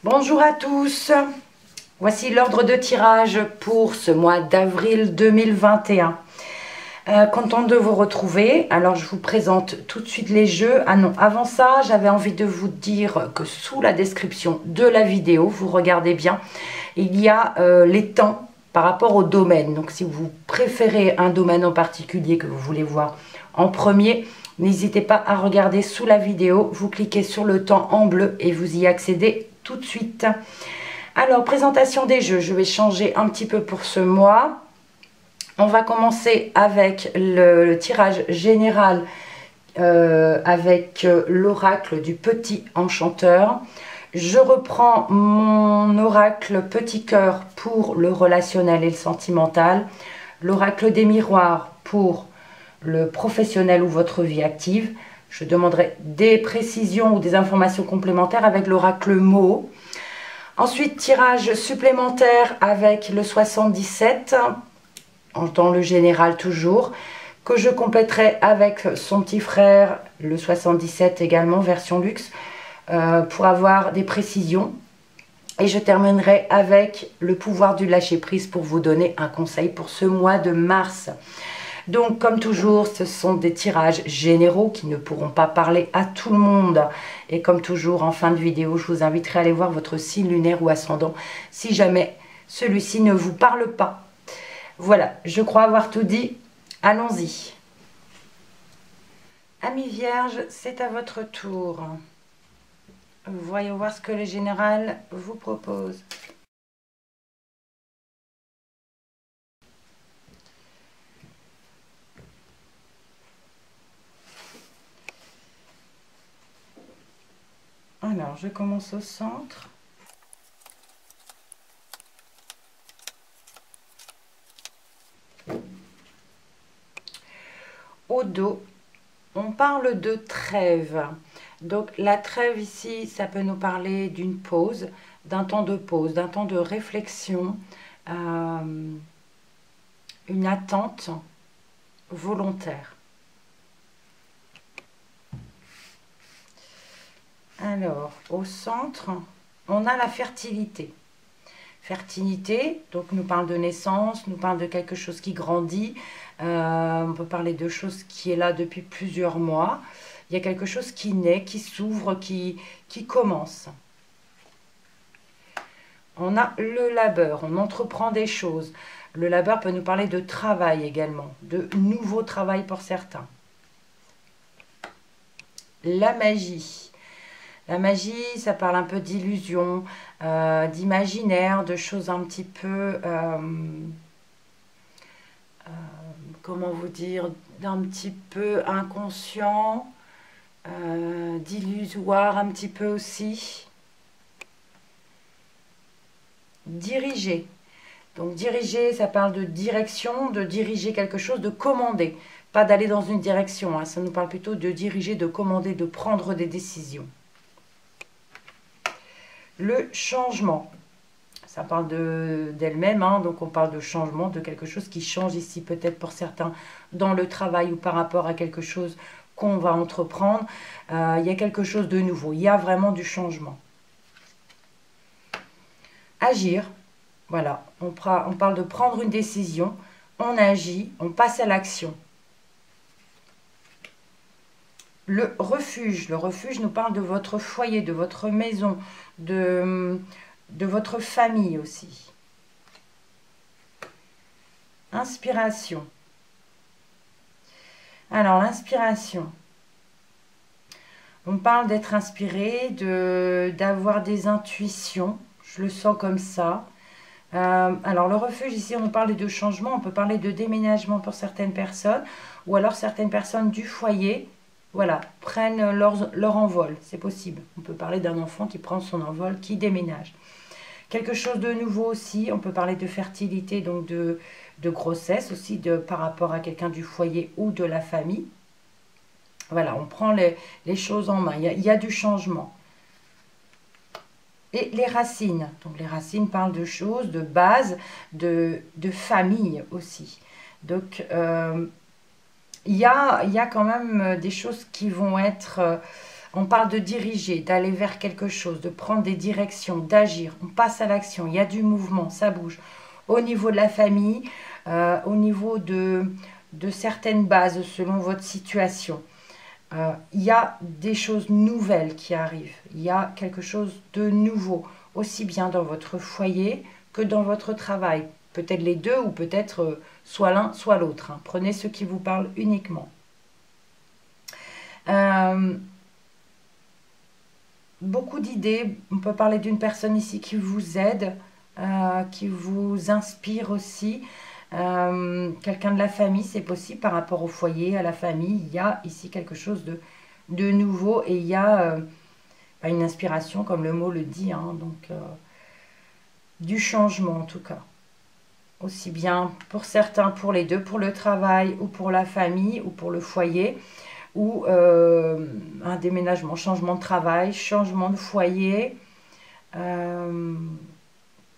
Bonjour à tous, voici l'ordre de tirage pour ce mois d'avril 2021. Contente de vous retrouver. Alors je vous présente tout de suite les jeux. Ah non, avant ça, j'avais envie de vous dire que sous la description de la vidéo, vous regardez bien, il y a les temps par rapport au domaine. Donc si vous préférez un domaine en particulier que vous voulez voir en premier, n'hésitez pas à regarder sous la vidéo. Vous cliquez sur le temps en bleu et vous y accédez tout de suite. Alors, présentation des jeux. Je vais changer un petit peu pour ce mois. On va commencer avec le tirage général avec l'oracle du petit enchanteur. Je reprends mon oracle petit cœur pour le relationnel et le sentimental. L'oracle des miroirs pour le professionnel ou votre vie active. Je demanderai des précisions ou des informations complémentaires avec l'oracle mot. Ensuite, tirage supplémentaire avec le 77, dans le général toujours, que je compléterai avec son petit frère, le 77 également, version luxe, pour avoir des précisions. Et je terminerai avec le pouvoir du lâcher-prise pour vous donner un conseil pour ce mois de mars. Donc, comme toujours, ce sont des tirages généraux qui ne pourront pas parler à tout le monde. Et comme toujours, en fin de vidéo, je vous inviterai à aller voir votre signe lunaire ou ascendant si jamais celui-ci ne vous parle pas. Voilà, je crois avoir tout dit. Allons-y. Amis vierges, c'est à votre tour. Voyons voir ce que le général vous propose. Alors, je commence au centre. Au dos, on parle de trêve. Donc, la trêve ici, ça peut nous parler d'une pause, d'un temps de pause, d'un temps de réflexion, une attente volontaire. Alors, au centre, on a la fertilité. Fertilité, donc nous parle de naissance, nous parle de quelque chose qui grandit. On peut parler de choses qui est là depuis plusieurs mois. Il y a quelque chose qui naît, qui s'ouvre, qui commence. On a le labeur, on entreprend des choses. Le labeur peut nous parler de travail également, de nouveau travail pour certains. La magie. La magie, ça parle un peu d'illusion, d'imaginaire, de choses un petit peu, comment vous dire, d'un petit peu inconscient, d'illusoire un petit peu aussi. Diriger. Donc diriger, ça parle de direction, de diriger quelque chose, de commander. Pas d'aller dans une direction, hein, ça nous parle plutôt de diriger, de commander, de prendre des décisions. Le changement, ça parle d'elle-même, hein, donc on parle de changement, de quelque chose qui change ici, peut-être pour certains dans le travail ou par rapport à quelque chose qu'on va entreprendre. Il y a quelque chose de nouveau, il y a vraiment du changement. Agir, voilà, on parle de prendre une décision, on agit, on passe à l'action. Le refuge nous parle de votre foyer, de votre maison, de votre famille aussi. Inspiration. Alors, l'inspiration. On parle d'être inspiré, d'avoir des intuitions. Je le sens comme ça. Alors, le refuge, ici, on nous parle de changement. On peut parler de déménagement pour certaines personnes. Ou alors, certaines personnes du foyer, voilà, prennent leur envol. C'est possible. On peut parler d'un enfant qui prend son envol, qui déménage. Quelque chose de nouveau aussi. On peut parler de fertilité, donc de grossesse aussi, par rapport à quelqu'un du foyer ou de la famille. Voilà, on prend les choses en main. Il y a du changement. Et les racines. Donc les racines parlent de choses, de base, de famille aussi. Donc il y a quand même des choses qui vont être On parle de diriger, d'aller vers quelque chose, de prendre des directions, d'agir. On passe à l'action, il y a du mouvement, ça bouge. Au niveau de la famille, au niveau de certaines bases selon votre situation. Il y a des choses nouvelles qui arrivent. Il y a quelque chose de nouveau, aussi bien dans votre foyer que dans votre travail. Peut-être les deux ou peut-être soit l'un, soit l'autre. Hein. Prenez ce qui vous parle uniquement. Beaucoup d'idées. On peut parler d'une personne ici qui vous aide, qui vous inspire aussi. Quelqu'un de la famille, c'est possible par rapport au foyer, à la famille. Il y a ici quelque chose de nouveau et il y a une inspiration, comme le mot le dit. Hein, donc, du changement en tout cas. Aussi bien pour certains, pour les deux, pour le travail ou pour la famille ou pour le foyer. Ou un déménagement, changement de travail, changement de foyer. Il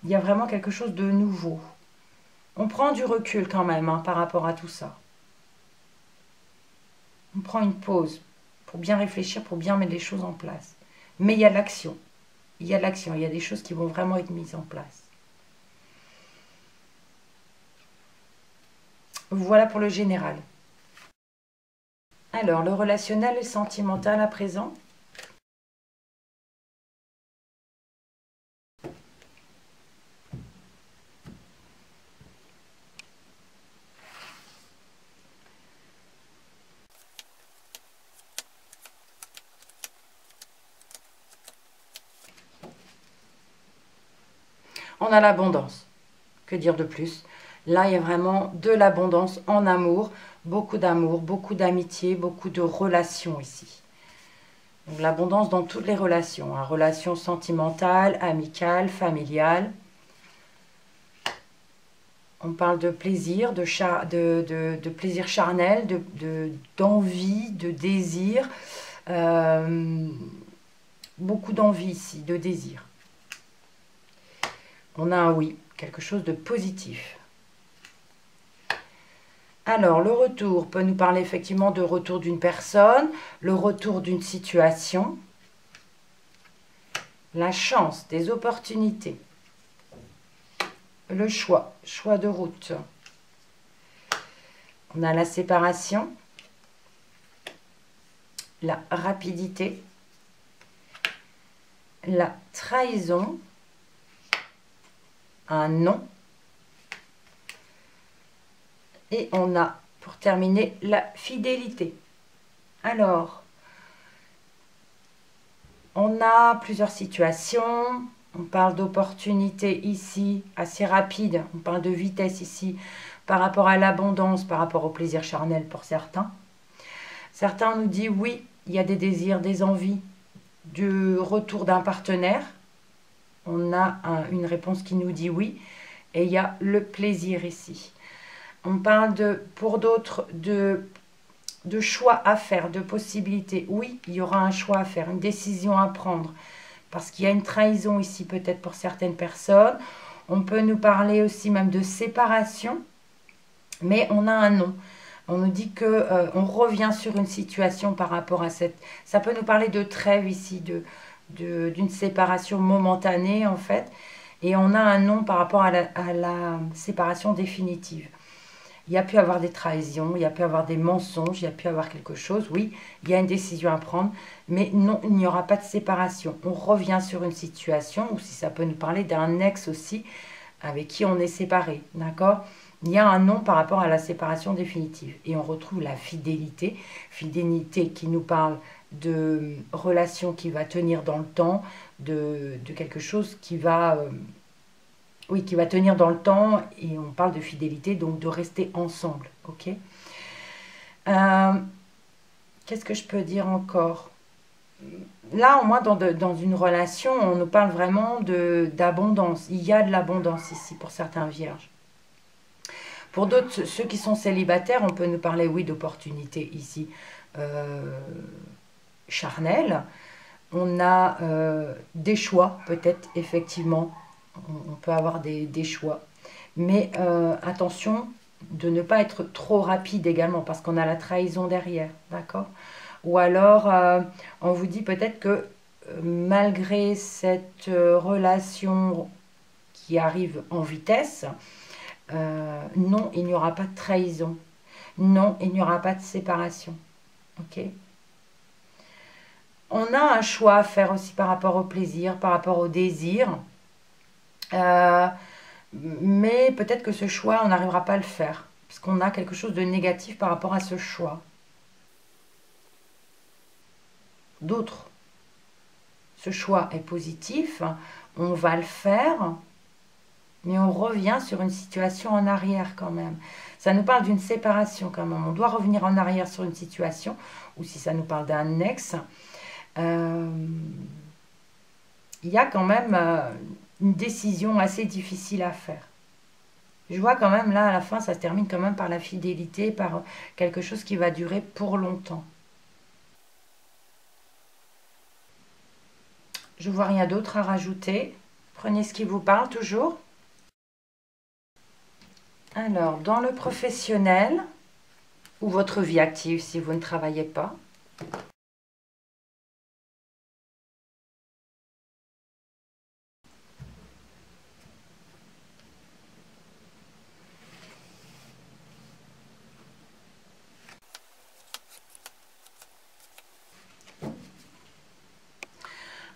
y a vraiment quelque chose de nouveau. On prend du recul quand même hein, par rapport à tout ça. On prend une pause pour bien réfléchir, pour bien mettre les choses en place. Mais il y a l'action. Il y a l'action, il y a des choses qui vont vraiment être mises en place. Voilà pour le général. Alors, le relationnel et sentimental à présent. On a l'abondance. Que dire de plus? Là, il y a vraiment de l'abondance en amour, beaucoup d'amitié, beaucoup de relations ici. L'abondance dans toutes les relations, hein, relations sentimentales, amicales, familiales. On parle de plaisir, de plaisir charnel, d'envie, de désir. Beaucoup d'envie ici, de désir. On a un oui, quelque chose de positif. Alors, le retour peut nous parler effectivement de retour d'une personne, le retour d'une situation, la chance, des opportunités, le choix de route. On a la séparation, la rapidité, la trahison, un non. Et on a, pour terminer, la fidélité. Alors, on a plusieurs situations. On parle d'opportunités ici, assez rapide. On parle de vitesse ici, par rapport à l'abondance, par rapport au plaisir charnel pour certains. Certains nous disent oui, il y a des désirs, des envies, du retour d'un partenaire. On a une réponse qui nous dit oui. Et il y a le plaisir ici. On parle pour d'autres de choix à faire, de possibilités. Oui, il y aura un choix à faire, une décision à prendre. Parce qu'il y a une trahison ici peut-être pour certaines personnes. On peut nous parler aussi même de séparation. Mais on a un non. On nous dit qu'on revient sur une situation par rapport à cette... Ça peut nous parler de trêve ici, d'une séparation momentanée en fait. Et on a un non par rapport à la séparation définitive. Il y a pu y avoir des trahisons, il y a pu y avoir des mensonges, il y a pu y avoir quelque chose. Oui, il y a une décision à prendre, mais non, il n'y aura pas de séparation. On revient sur une situation, ou si ça peut nous parler d'un ex aussi, avec qui on est séparé, d'accord? Il y a un non par rapport à la séparation définitive. Et on retrouve la fidélité. Fidélité qui nous parle de relation qui va tenir dans le temps, de quelque chose qui va... oui, qui va tenir dans le temps, et on parle de fidélité, donc de rester ensemble, ok? Qu'est-ce que je peux dire encore? Là, au moins, dans une relation, on nous parle vraiment d'abondance. Il y a de l'abondance ici pour certains vierges. Pour d'autres, ceux qui sont célibataires, on peut nous parler, oui, d'opportunités ici charnelles. On a des choix, peut-être, effectivement. On peut avoir des choix. Mais attention de ne pas être trop rapide également, parce qu'on a la trahison derrière, d'accord? Ou alors, on vous dit peut-être que malgré cette relation qui arrive en vitesse, non, il n'y aura pas de trahison. Non, il n'y aura pas de séparation. Ok? On a un choix à faire aussi par rapport au plaisir, par rapport au désir. Mais peut-être que ce choix, on n'arrivera pas à le faire. Parce qu'on a quelque chose de négatif par rapport à ce choix. D'autres, ce choix est positif, on va le faire, mais on revient sur une situation en arrière quand même. Ça nous parle d'une séparation quand même. On doit revenir en arrière sur une situation, ou si ça nous parle d'un ex, il y a quand même une décision assez difficile à faire. Je vois quand même là, à la fin, ça se termine quand même par la fidélité, par quelque chose qui va durer pour longtemps. Je vois rien d'autre à rajouter. Prenez ce qui vous parle toujours. Alors, dans le professionnel, ou votre vie active si vous ne travaillez pas.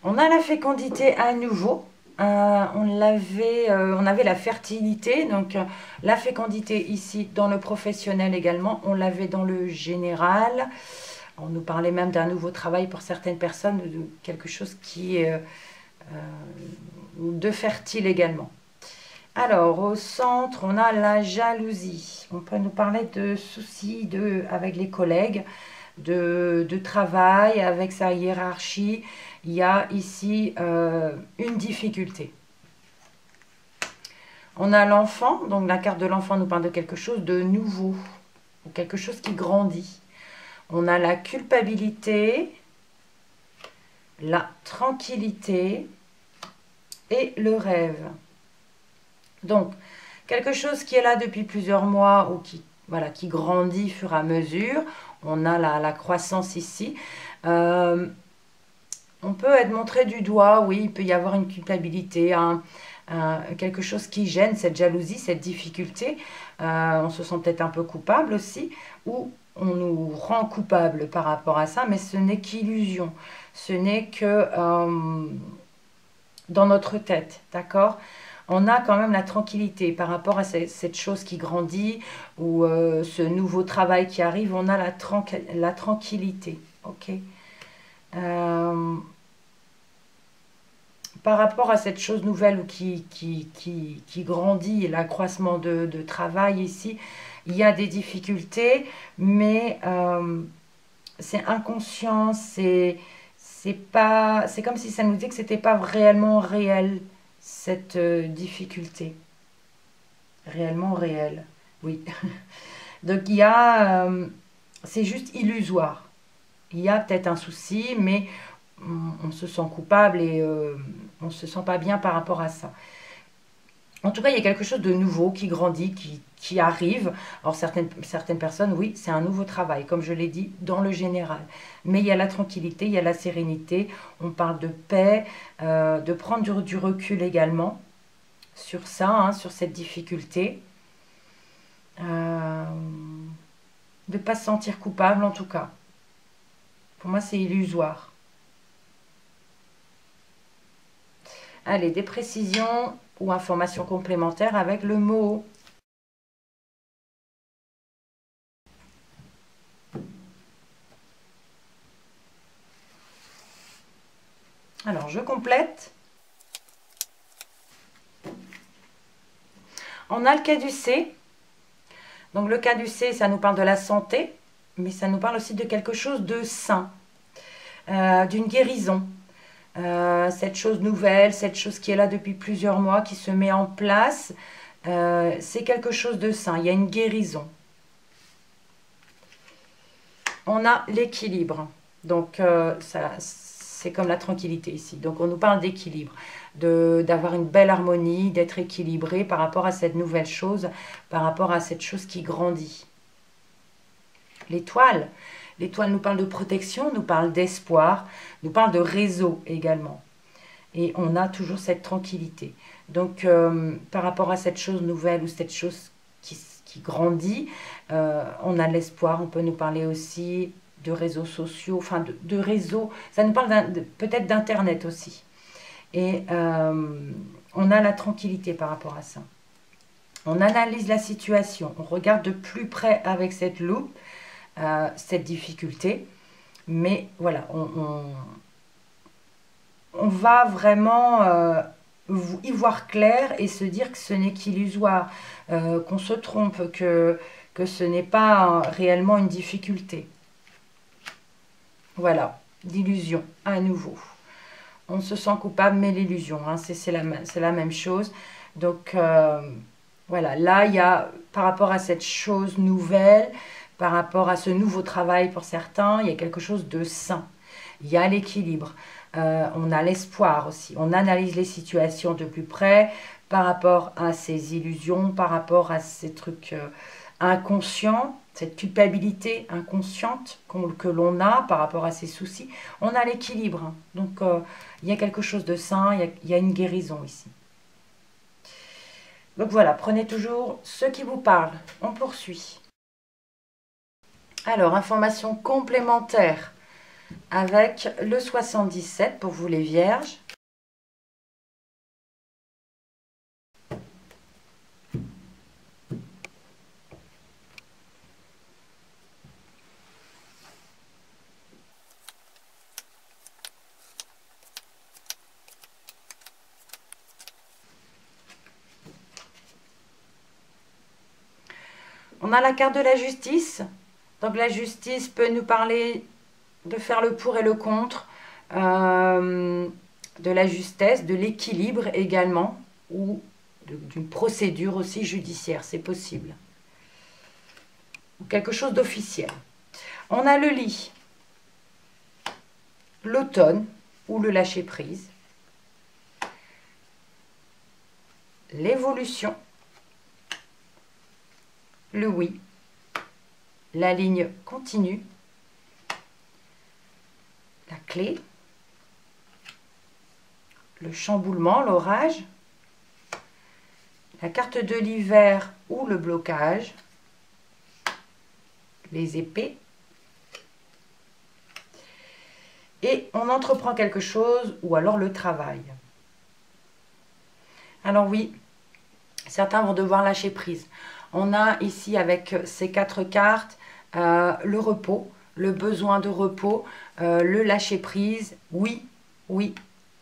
On a la fécondité à nouveau. On avait la fertilité, donc la fécondité ici dans le professionnel également. On l'avait dans le général. On nous parlait même d'un nouveau travail pour certaines personnes, de quelque chose qui est de fertile également. Alors, au centre, on a la jalousie. On peut nous parler de soucis avec les collègues, de travail, avec sa hiérarchie. Il y a ici une difficulté. On a l'enfant, donc la carte de l'enfant nous parle de quelque chose de nouveau, ou quelque chose qui grandit. On a la culpabilité, la tranquillité et le rêve. Donc, quelque chose qui est là depuis plusieurs mois ou qui grandit au fur et à mesure. On a la croissance ici. On peut être montré du doigt, oui, il peut y avoir une culpabilité, quelque chose qui gêne, cette jalousie, cette difficulté. On se sent peut-être un peu coupable aussi, ou on nous rend coupable par rapport à ça, mais ce n'est qu'illusion. Ce n'est que dans notre tête, d'accord ? On a quand même la tranquillité par rapport à cette chose qui grandit ou ce nouveau travail qui arrive, on a la tranquillité, ok ? Par rapport à cette chose nouvelle ou qui grandit, l'accroissement de travail ici, il y a des difficultés, mais c'est inconscient, c'est comme si ça nous dit que c'était pas réellement réel, cette difficulté. Réellement réelle, oui. Donc il y a, c'est juste illusoire. Il y a peut-être un souci, mais on se sent coupable et on ne se sent pas bien par rapport à ça. En tout cas, il y a quelque chose de nouveau qui grandit, qui arrive. Alors, certaines personnes, oui, c'est un nouveau travail, comme je l'ai dit, dans le général. Mais il y a la tranquillité, il y a la sérénité. On parle de paix, de prendre du recul également sur ça, hein, sur cette difficulté. De ne pas se sentir coupable, en tout cas. Pour moi, c'est illusoire. Allez, des précisions ou informations complémentaires avec le mot. Alors, je complète. On a le caducé. Donc, le caducé, ça nous parle de la santé, mais ça nous parle aussi de quelque chose de sain, d'une guérison. Cette chose nouvelle, cette chose qui est là depuis plusieurs mois, qui se met en place, c'est quelque chose de sain, il y a une guérison. On a l'équilibre, donc c'est comme la tranquillité ici, donc on nous parle d'équilibre, d'avoir une belle harmonie, d'être équilibré par rapport à cette nouvelle chose, par rapport à cette chose qui grandit. L'étoile, L'étoile nous parle de protection, nous parle d'espoir, nous parle de réseau également. Et on a toujours cette tranquillité. Donc, par rapport à cette chose nouvelle ou cette chose qui grandit, on a l'espoir. On peut nous parler aussi de réseaux sociaux, enfin de réseaux. Ça nous parle peut-être d'Internet aussi. Et on a la tranquillité par rapport à ça. On analyse la situation, on regarde de plus près avec cette loupe, cette difficulté. Mais voilà, on va vraiment y voir clair et se dire que ce n'est qu'illusoire, qu'on se trompe, que ce n'est pas réellement une difficulté. Voilà, d'illusion à nouveau. On se sent coupable, mais l'illusion, hein, c'est la même chose. Donc, voilà, là, il y a, par rapport à cette chose nouvelle, par rapport à ce nouveau travail pour certains, il y a quelque chose de sain. Il y a l'équilibre. On a l'espoir aussi. On analyse les situations de plus près par rapport à ces illusions, par rapport à ces trucs inconscients, cette culpabilité inconsciente que l'on a par rapport à ces soucis. On a l'équilibre. Hein. Donc, il y a quelque chose de sain, il y a une guérison ici. Donc voilà, prenez toujours ce qui vous parle. On poursuit. Alors, information complémentaire avec le 77 pour vous les vierges. On a la carte de la justice. Donc la justice peut nous parler de faire le pour et le contre, de la justesse, de l'équilibre également, ou d'une procédure aussi judiciaire, c'est possible. Ou quelque chose d'officiel. On a le lit, l'automne ou le lâcher-prise, l'évolution, le oui, la ligne continue, la clé, le chamboulement, l'orage, la carte de l'hiver ou le blocage, les épées, et on entreprend quelque chose ou alors le travail. Alors oui, certains vont devoir lâcher prise. On a ici avec ces 4 cartes le repos, le besoin de repos, le lâcher prise. Oui, oui,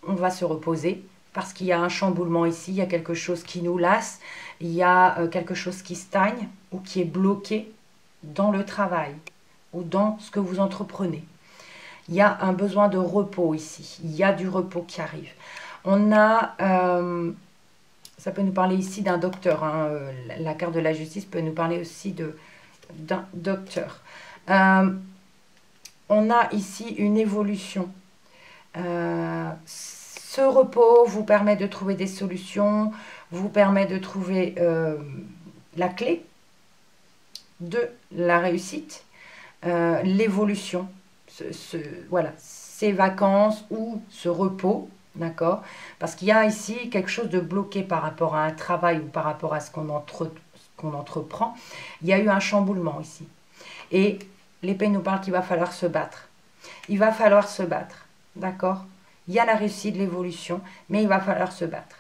on va se reposer parce qu'il y a un chamboulement ici, il y a quelque chose qui nous lasse, il y a quelque chose qui stagne ou qui est bloqué dans le travail ou dans ce que vous entreprenez. Il y a un besoin de repos ici, il y a du repos qui arrive. On a... ça peut nous parler ici d'un docteur. Hein. La carte de la justice peut nous parler aussi d'un docteur. On a ici une évolution. Ce repos vous permet de trouver des solutions, vous permet de trouver la clé de la réussite, l'évolution. Voilà, ces vacances ou ce repos. D'accord? Parce qu'il y a ici quelque chose de bloqué par rapport à un travail ou par rapport à ce qu'on entreprend. Il y a eu un chamboulement ici. Et l'épée nous parle qu'il va falloir se battre. Il va falloir se battre. D'accord? Il y a la réussite, l'évolution, mais il va falloir se battre.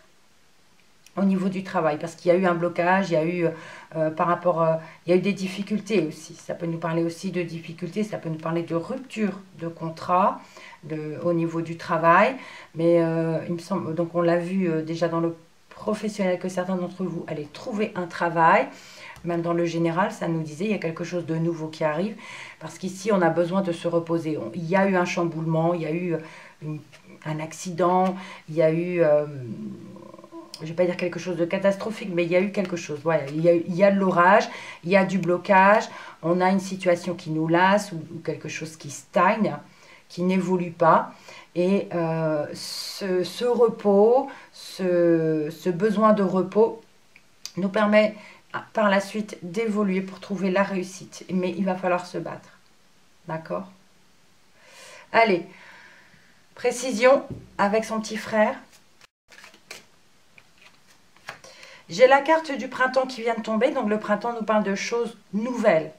Au niveau du travail, parce qu'il y a eu un blocage, il y a eu il y a eu des difficultés aussi. Ça peut nous parler aussi de difficultés, ça peut nous parler de rupture de contrat au niveau du travail. Mais il me semble, donc on l'a vu déjà dans le professionnel que certains d'entre vous allaient trouver un travail. Même dans le général, ça nous disait il y a quelque chose de nouveau qui arrive. Parce qu'ici, on a besoin de se reposer. Il y a eu un chamboulement, il y a eu un accident, il y a eu... je ne vais pas dire quelque chose de catastrophique, mais il y a eu quelque chose. Voilà, il y a de l'orage, il y a du blocage, on a une situation qui nous lasse ou quelque chose qui stagne, qui n'évolue pas. Et ce repos, ce besoin de repos nous permet par la suite d'évoluer pour trouver la réussite. Mais il va falloir se battre. D'accord? Allez, précision avec son petit frère. J'ai la carte du printemps qui vient de tomber, donc le printemps nous parle de choses nouvelles.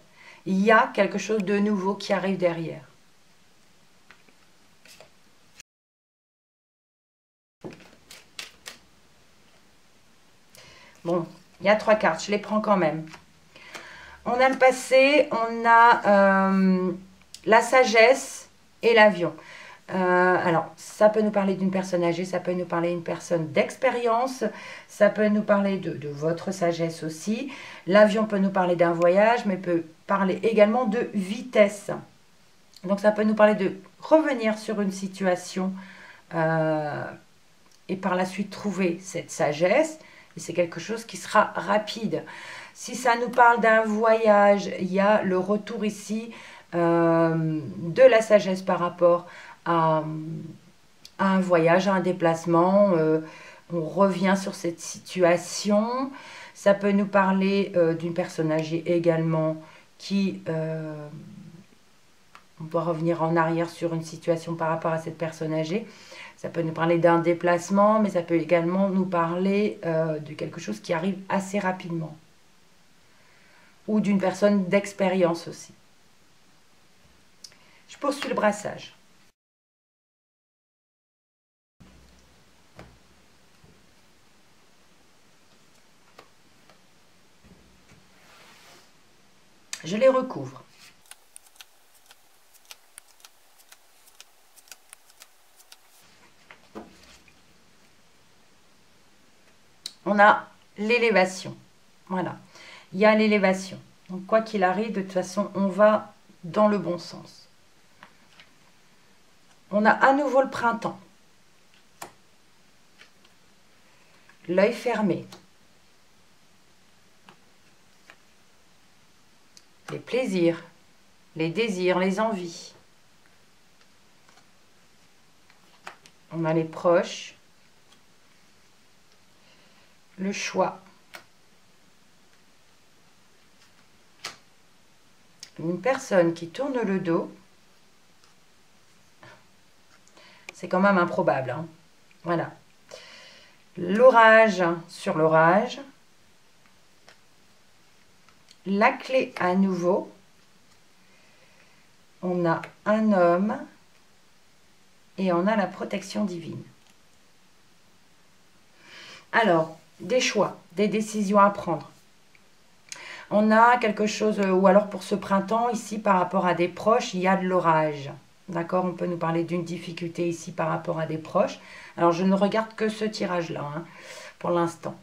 Il y a quelque chose de nouveau qui arrive derrière. Bon, il y a 3 cartes, je les prends quand même. On a le passé, on a la sagesse et l'avion. Alors, ça peut nous parler d'une personne âgée, ça peut nous parler d'une personne d'expérience, ça peut nous parler de votre sagesse aussi. L'avion peut nous parler d'un voyage, mais peut parler également de vitesse. Donc, ça peut nous parler de revenir sur une situation et par la suite trouver cette sagesse. Et c'est quelque chose qui sera rapide. Si ça nous parle d'un voyage, il y a le retour ici de la sagesse par rapport à un voyage, à un déplacement. On revient sur cette situation. Ça peut nous parler d'une personne âgée également qui... on doit revenir en arrière sur une situation par rapport à cette personne âgée. Ça peut nous parler d'un déplacement, mais ça peut également nous parler de quelque chose qui arrive assez rapidement. Ou d'une personne d'expérience aussi. Je poursuis le brassage. Je les recouvre. On a l'élévation. Voilà. Il y a l'élévation. Donc, quoi qu'il arrive, de toute façon, on va dans le bon sens. On a à nouveau le printemps. L'œil fermé. Les plaisirs, les désirs, les envies. On a les proches. Le choix. Une personne qui tourne le dos, c'est quand même improbable. Hein. Voilà. L'orage sur l'orage. La clé à nouveau. On a un homme et on a la protection divine. Alors, des choix, des décisions à prendre. On a quelque chose, ou alors pour ce printemps, ici, par rapport à des proches, il y a de l'orage. D'accord? On peut nous parler d'une difficulté ici par rapport à des proches. Alors, je ne regarde que ce tirage-là, hein, pour l'instant.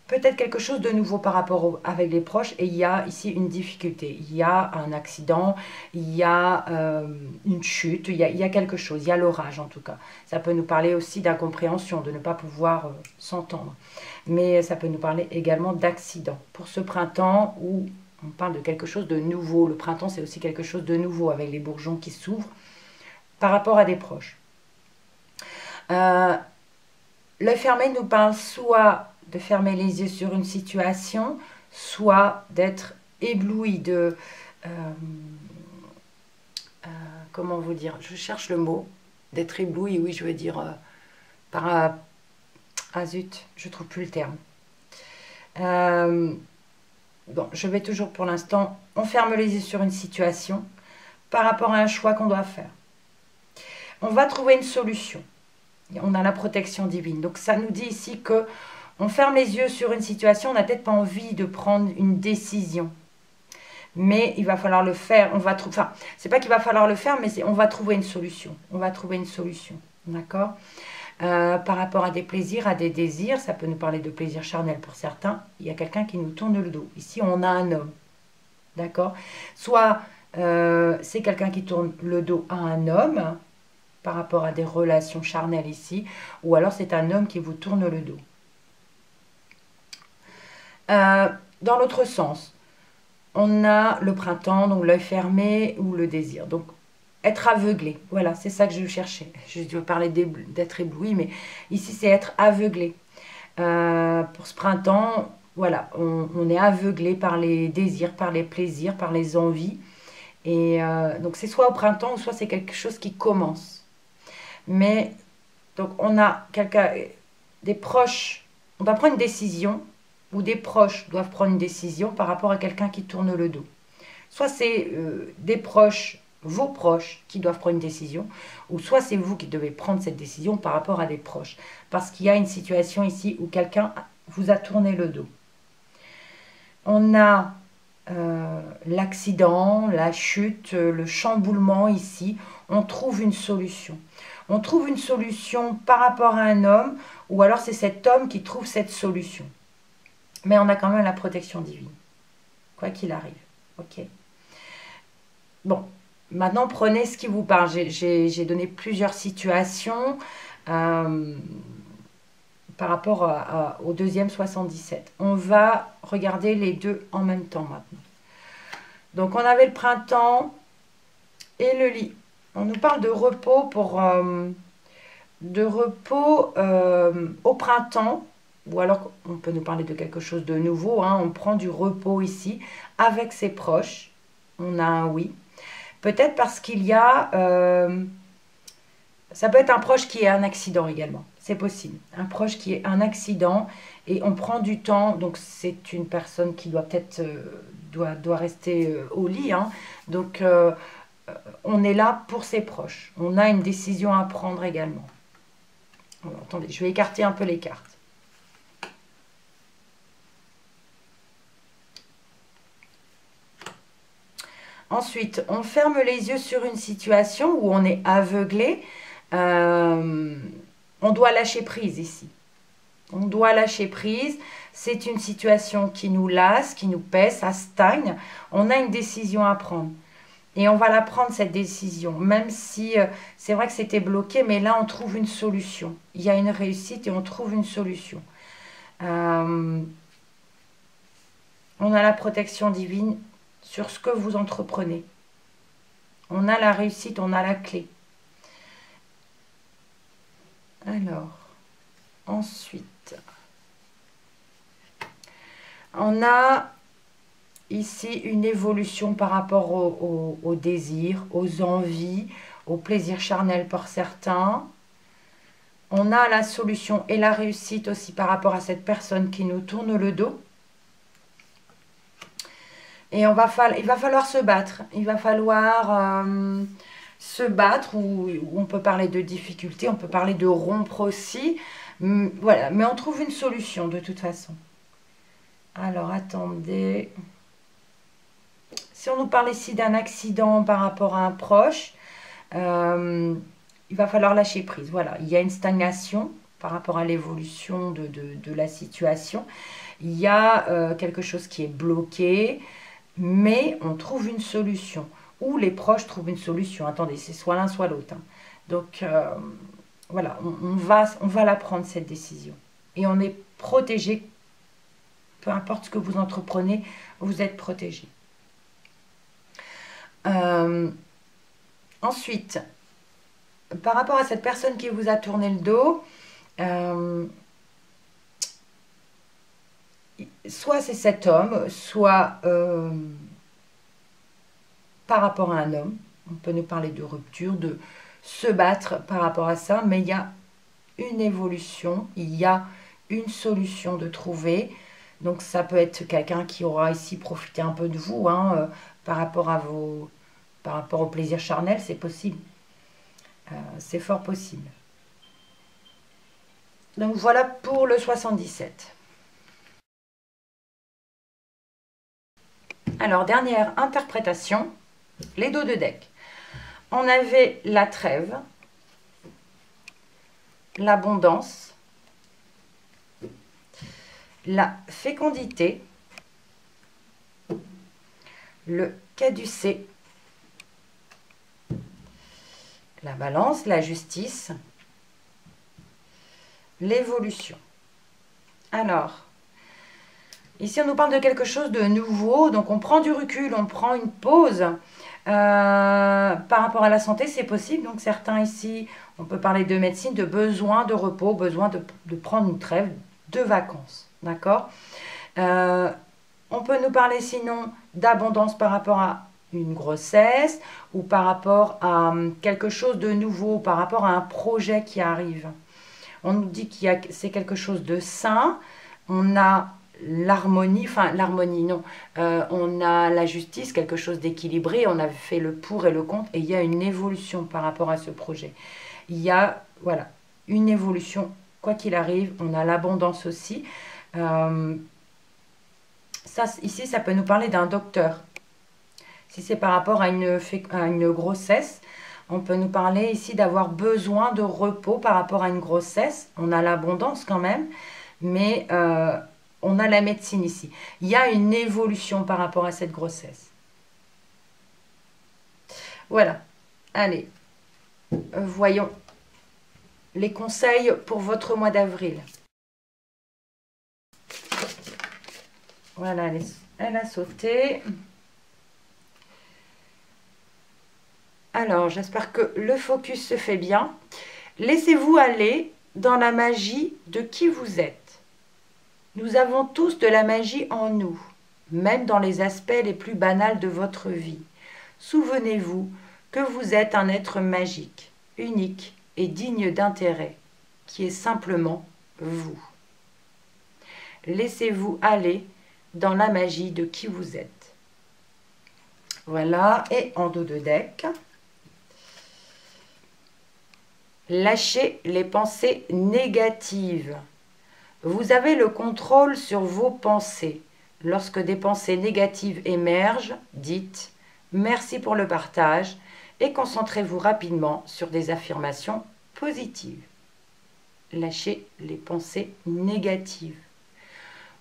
Peut-être quelque chose de nouveau par rapport avec les proches, et il y a ici une difficulté. Il y a un accident, il y a une chute, il y a quelque chose, il y a l'orage en tout cas. Ça peut nous parler aussi d'incompréhension, de ne pas pouvoir s'entendre. Mais ça peut nous parler également d'accident. Pour ce printemps où on parle de quelque chose de nouveau, le printemps c'est aussi quelque chose de nouveau avec les bourgeons qui s'ouvrent par rapport à des proches. L'œil fermé nous parle soit de fermer les yeux sur une situation, soit d'être ébloui de... comment vous dire? Je cherche le mot. D'être ébloui, oui, je veux dire... par... ah zut, je ne trouve plus le terme. Bon, je vais toujours pour l'instant... On ferme les yeux sur une situation par rapport à un choix qu'on doit faire. On va trouver une solution. On a la protection divine. Donc ça nous dit ici que on ferme les yeux sur une situation, on n'a peut-être pas envie de prendre une décision. Mais il va falloir le faire. On va enfin, c'est pas qu'il va falloir le faire, mais on va trouver une solution. On va trouver une solution. D'accord? Par rapport à des plaisirs, à des désirs, ça peut nous parler de plaisir charnel pour certains. Il y a quelqu'un qui nous tourne le dos. Ici, on a un homme. D'accord? Soit c'est quelqu'un qui tourne le dos à un homme par rapport à des relations charnelles ici, ou alors c'est un homme qui vous tourne le dos. Dans l'autre sens, on a le printemps, donc l'œil fermé ou le désir. Donc, être aveuglé. Voilà, c'est ça que je cherchais. Je parlais d'être ébloui, mais ici, c'est être aveuglé. Pour ce printemps, voilà, on est aveuglé par les désirs, par les plaisirs, par les envies. Et donc c'est soit au printemps, ou soit c'est quelque chose qui commence. Mais donc on a des proches, on doit prendre une décision, ou des proches doivent prendre une décision par rapport à quelqu'un qui tourne le dos. Soit c'est des proches, vos proches, qui doivent prendre une décision, ou soit c'est vous qui devez prendre cette décision par rapport à des proches. Parce qu'il y a une situation ici où quelqu'un vous a tourné le dos. On a l'accident, la chute, le chamboulement ici. On trouve une solution. On trouve une solution par rapport à un homme, ou alors c'est cet homme qui trouve cette solution. Mais on a quand même la protection divine, quoi qu'il arrive. Ok. Bon, maintenant prenez ce qui vous parle. J'ai donné plusieurs situations par rapport au deuxième 77. On va regarder les deux en même temps maintenant. Donc on avait le printemps et le lit. On nous parle de repos au printemps, ou alors on peut nous parler de quelque chose de nouveau. Hein. On prend du repos ici avec ses proches. On a un oui. Peut-être parce qu'il y a... ça peut être un proche qui ait un accident également. C'est possible. Un proche qui ait un accident et on prend du temps. Donc c'est une personne qui doit peut-être doit rester au lit. Hein. Donc on est là pour ses proches. On a une décision à prendre également. Alors, attendez, je vais écarter un peu les cartes. Ensuite, on ferme les yeux sur une situation où on est aveuglé. On doit lâcher prise ici. On doit lâcher prise. C'est une situation qui nous lasse, qui nous pèse, ça stagne. On a une décision à prendre. Et on va la prendre, cette décision. Même si c'est vrai que c'était bloqué, mais là, on trouve une solution. Il y a une réussite et on trouve une solution. On a la protection divine sur ce que vous entreprenez. On a la réussite, on a la clé. Alors, ensuite, on a ici une évolution par rapport au désir, aux envies, au plaisir charnel pour certains. On a la solution et la réussite aussi par rapport à cette personne qui nous tourne le dos. Et il va falloir se battre. Il va falloir se battre, ou on peut parler de difficulté, on peut parler de rompre aussi. Voilà, mais on trouve une solution de toute façon. Alors, attendez. Si on nous parle ici d'un accident par rapport à un proche, il va falloir lâcher prise. Voilà, il y a une stagnation par rapport à l'évolution de la situation. Il y a quelque chose qui est bloqué, mais on trouve une solution. Ou les proches trouvent une solution. Attendez, c'est soit l'un, soit l'autre. Hein. Donc, voilà, on va la prendre, cette décision. Et on est protégé. Peu importe ce que vous entreprenez, vous êtes protégé. Ensuite, par rapport à cette personne qui vous a tourné le dos, soit c'est cet homme, soit par rapport à un homme. On peut nous parler de rupture, de se battre par rapport à ça, mais il y a une évolution, il y a une solution de trouver. Donc ça peut être quelqu'un qui aura ici profité un peu de vous, hein, par rapport au plaisir charnel, c'est possible. C'est fort possible. Donc voilà pour le 77. Alors, dernière interprétation, les dos de deck. On avait la trêve, l'abondance, la fécondité, le caducée, la balance, la justice, l'évolution. Alors, ici on nous parle de quelque chose de nouveau, donc on prend du recul, on prend une pause. Par rapport à la santé, c'est possible, donc certains ici, on peut parler de médecine, de besoin de repos, besoin de prendre une trêve, de vacances, d'accord ? On peut nous parler sinon d'abondance par rapport à une grossesse ou par rapport à quelque chose de nouveau, par rapport à un projet qui arrive. On nous dit c'est quelque chose de sain. On a l'harmonie, enfin l'harmonie non, on a la justice, quelque chose d'équilibré, on a fait le pour et le contre et il y a une évolution par rapport à ce projet. Il y a, voilà, une évolution, quoi qu'il arrive, on a l'abondance aussi. Ici, ça peut nous parler d'un docteur. Si c'est par rapport à une grossesse, on peut nous parler ici d'avoir besoin de repos par rapport à une grossesse. On a l'abondance quand même, mais on a la médecine ici. Il y a une évolution par rapport à cette grossesse. Voilà. Allez, voyons les conseils pour votre mois d'avril. Voilà, elle a sauté. Alors, j'espère que le focus se fait bien. Laissez-vous aller dans la magie de qui vous êtes. Nous avons tous de la magie en nous, même dans les aspects les plus banals de votre vie. Souvenez-vous que vous êtes un être magique, unique et digne d'intérêt, qui est simplement vous. Laissez-vous aller dans la magie de qui vous êtes. Voilà, et en dos de deck, lâchez les pensées négatives. Vous avez le contrôle sur vos pensées. Lorsque des pensées négatives émergent, dites « merci pour le partage » et concentrez-vous rapidement sur des affirmations positives. Lâchez les pensées négatives.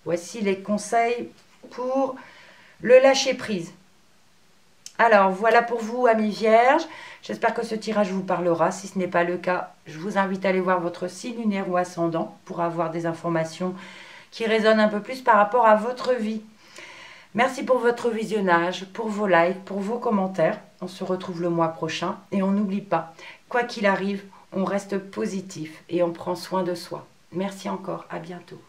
Voici les conseils pour le lâcher-prise. Alors, voilà pour vous, amis vierges. J'espère que ce tirage vous parlera. Si ce n'est pas le cas, je vous invite à aller voir votre signe lunaire ou ascendant pour avoir des informations qui résonnent un peu plus par rapport à votre vie. Merci pour votre visionnage, pour vos likes, pour vos commentaires. On se retrouve le mois prochain et on n'oublie pas, quoi qu'il arrive, on reste positif et on prend soin de soi. Merci encore, à bientôt.